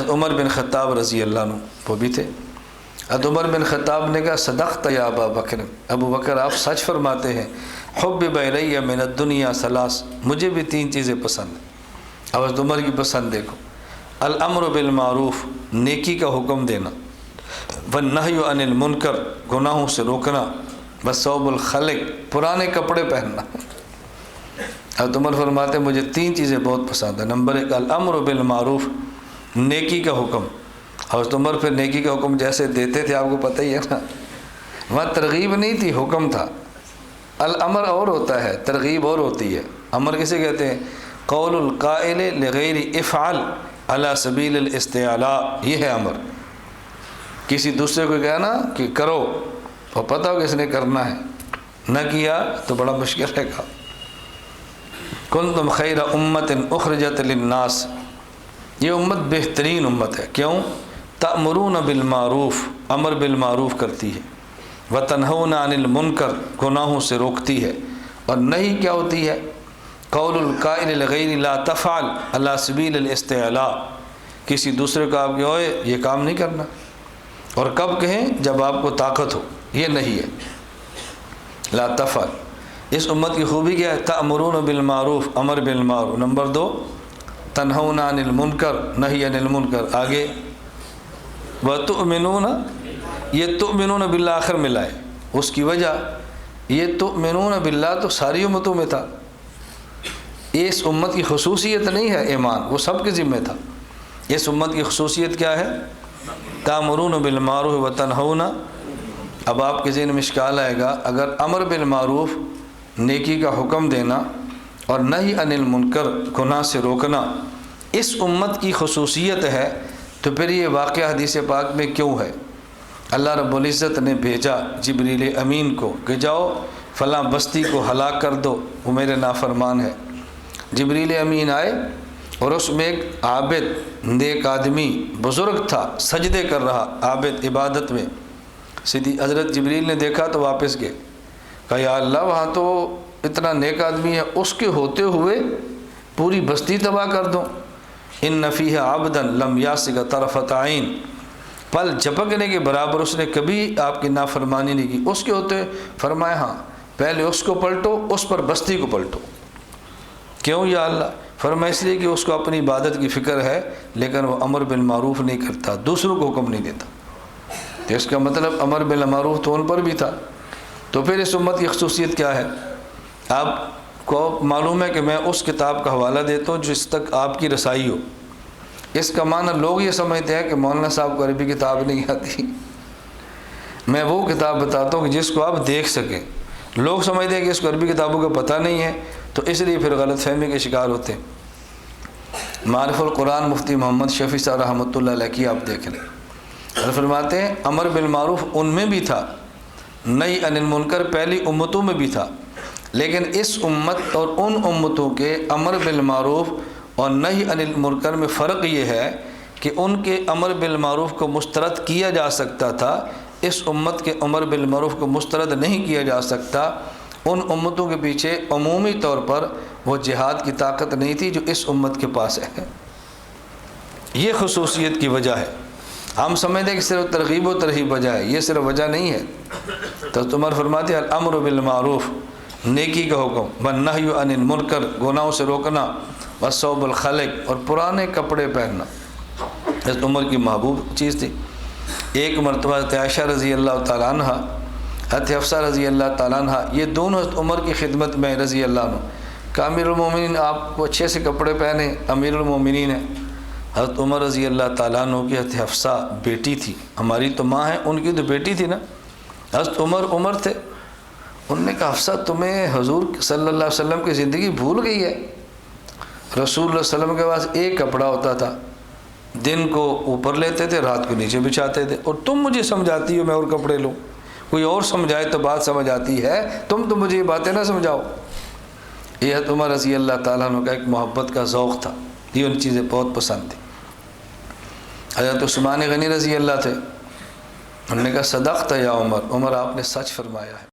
حضرت عمر بن خطاب رضی اللہ عنہ وہ بھی تھے. حضرت عمر بن خطاب نے کہا صدقت یا ابا بکر، ابو بکر آپ سچ فرماتے ہیں. حبب الی من الدنیا ثلاث، مجھے بھی 3 چیزیں پسند ہیں. اب حضرت عمر کی پسند دیکھو، الامر بالمعروف نیکی کا حکم دینا، والنہی عن المنکر گناہوں سے روکنا، وثوب الخلق پرانے کپڑے پہننا. حضرت عمر فرماتے ہیں مجھے 3 چیزیں بہت پسند ہیں. نمبر 1 الامر بالمعروف نیکی کا حکم. حضرت عمر پھر نیکی کا حکم جیسے دیتے تھے آپ کو پتہ ہی ہے نا، وہاں ترغیب نہیں تھی، حکم تھا. الامر اور ہوتا ہے، ترغیب اور ہوتی ہے. امر کسے کہتے ہیں؟ قول القائل لغیر افعل علی سبیل الاستعلاء، یہ ہے امر. کسی دوسرے کو کہنا کہ کرو اور پتہ ہو کہ اس نے کرنا ہے، نہ کیا تو بڑا مشکل ہے کام. کنتم خیر امت اخرجت للناس، یہ امت بہترین امت ہے. کیوں؟ تأمرون بالمعروف، امر بالمعروف کرتی ہے، وتنہون عن المنکر گناہوں سے روکتی ہے. اور نہیں کیا ہوتی ہے؟ قول القائل لغیر لا تفعل علی سبیل الاستعلاء، کسی دوسرے کو آپ کے ہوئے یہ کام نہیں کرنا، اور کب کہیں؟ جب آپ کو طاقت ہو. یہ نہیں ہے لا تفعل. اس امت کی خوبی کیا ہے؟ تأمرون بالمعروف، امر بالمعروف. نمبر 2 تنہون عن المنکر، نہی عن المنکر. آگے وتؤمنون، یہ تؤمنون باللہ آخر ملائے. اس کی وجہ یہ تؤمنون باللہ تو ساری امتوں میں تھا، اس امت کی خصوصیت نہیں ہے ایمان، وہ سب کے ذمہ تھا. اس امت کی خصوصیت کیا ہے؟ تأمرون بالمعروف وتنہون. اب آپ کے ذہن میں اشکال آئے گا، اگر امر بالمعروف نیکی کا حکم دینا اور نہی عن المنکر گناہ سے روکنا اس امت کی خصوصیت ہے، تو پھر یہ واقعہ حدیث پاک میں کیوں ہے؟ اللہ رب العزت نے بھیجا جبریل امین کو کہ جاؤ فلاں بستی کو ہلاک کر دو، وہ میرے نافرمان ہے. جبریل امین آئے اور اس میں ایک عابد نیک آدمی بزرگ تھا، سجدے کر رہا، عابد عبادت میں. سیدھی حضرت جبریل نے دیکھا تو واپس گئے، کہا یا اللہ وہاں تو اتنا نیک آدمی ہے، اس کے ہوتے ہوئے پوری بستی تباہ کر دوں. ان فیہ عبدا لم یاسق طرفۃ عین، پل جھپکنے کے برابر اس نے کبھی آپ کی نافرمانی نہیں کی. اس کے ہوتے فرمایا ہاں پہلے اس کو پلٹو، اس پر بستی کو پلٹو. کیوں یا اللہ؟ فرمایا اس لیے کہ اس کو اپنی عبادت کی فکر ہے، لیکن وہ امر بالمعروف نہیں کرتا، دوسروں کو حکم نہیں دیتا. تو اس کا مطلب امر بالمعروف تو ان پر بھی تھا. تو پھر اس امت کی خصوصیت کیا ہے؟ آپ کو معلوم ہے کہ میں اس کتاب کا حوالہ دیتا ہوں جس تک آپ کی رسائی ہو. اس کا معنی لوگ یہ سمجھتے ہیں کہ مولانا صاحب کو عربی کتاب نہیں آتی. میں وہ کتاب بتاتا ہوں کہ جس کو آپ دیکھ سکیں. لوگ سمجھتے ہیں کہ اس کو عربی کتابوں کا پتہ نہیں ہے، تو اس لیے پھر غلط فہمی کے شکار ہوتے ہیں. معرف القرآن مفتی محمد شفیع صاحب رحمۃ اللہ علیہ کی آپ دیکھ لیں، فرماتے ہیں امر بالمعروف ان میں بھی تھا، نہی عن المنکر پہلی امتوں میں بھی تھا، لیکن اس امت اور ان امتوں کے امر بالمعروف اور نہی عن المنکر میں فرق یہ ہے کہ ان کے امر بالمعروف کو مسترد کیا جا سکتا تھا، اس امت کے امر بالمعروف کو مسترد نہیں کیا جا سکتا. ان امتوں کے پیچھے عمومی طور پر وہ جہاد کی طاقت نہیں تھی جو اس امت کے پاس ہے. یہ خصوصیت کی وجہ ہے. ہم سمجھتے ہیں کہ صرف ترغیب و ترہیب وجہ ہے، یہ صرف وجہ نہیں ہے. تو عمر فرماتے ہیں الامر بالمعروف نیکی کا حکم، والنہی عن المنکر گناہوں سے روکنا، وثوب الخلق اور پرانے کپڑے پہننا. حضرت عمر کی محبوب چیز تھی. ایک مرتبہ حضرت عائشہ رضی اللہ تعالیٰ عنہ، حضرت حفصہ رضی اللہ تعالیٰ عنہ، یہ دونوں حضرت عمر کی خدمت میں رضی اللہ عنہ، کہ امیر المومنین آپ کو اچھے سے کپڑے پہنے، امیر المومنین ہیں. حضرت عمر رضی اللہ تعالیٰ عنہ کی حضرت حفصہ بیٹی تھی، ہماری تو ماں ہے، ان کی تو بیٹی تھی نا. حضرت عمر تھے. انہوں نے کہا حفصہ تمہیں حضور صلی اللہ علیہ وسلم کی زندگی بھول گئی ہے. رسول اللہ علیہ وسلم کے پاس ایک کپڑا ہوتا تھا، دن کو اوپر لیتے تھے، رات کو نیچے بچھاتے تھے، اور تم مجھے سمجھاتی ہو میں اور کپڑے لوں. کوئی اور سمجھائے تو بات سمجھ آتی ہے، تم تو مجھے یہ باتیں نہ سمجھاؤ. یہ حضرت عمر رضی اللہ تعالیٰ عنہ کا ایک محبت کا ذوق تھا، یہ ان چیزیں بہت پسند تھیں. حضرت عثمان غنی رضی اللہ تھے، انہوں نے کہا صدقت یا عمر، عمر آپ نے سچ فرمایا ہے.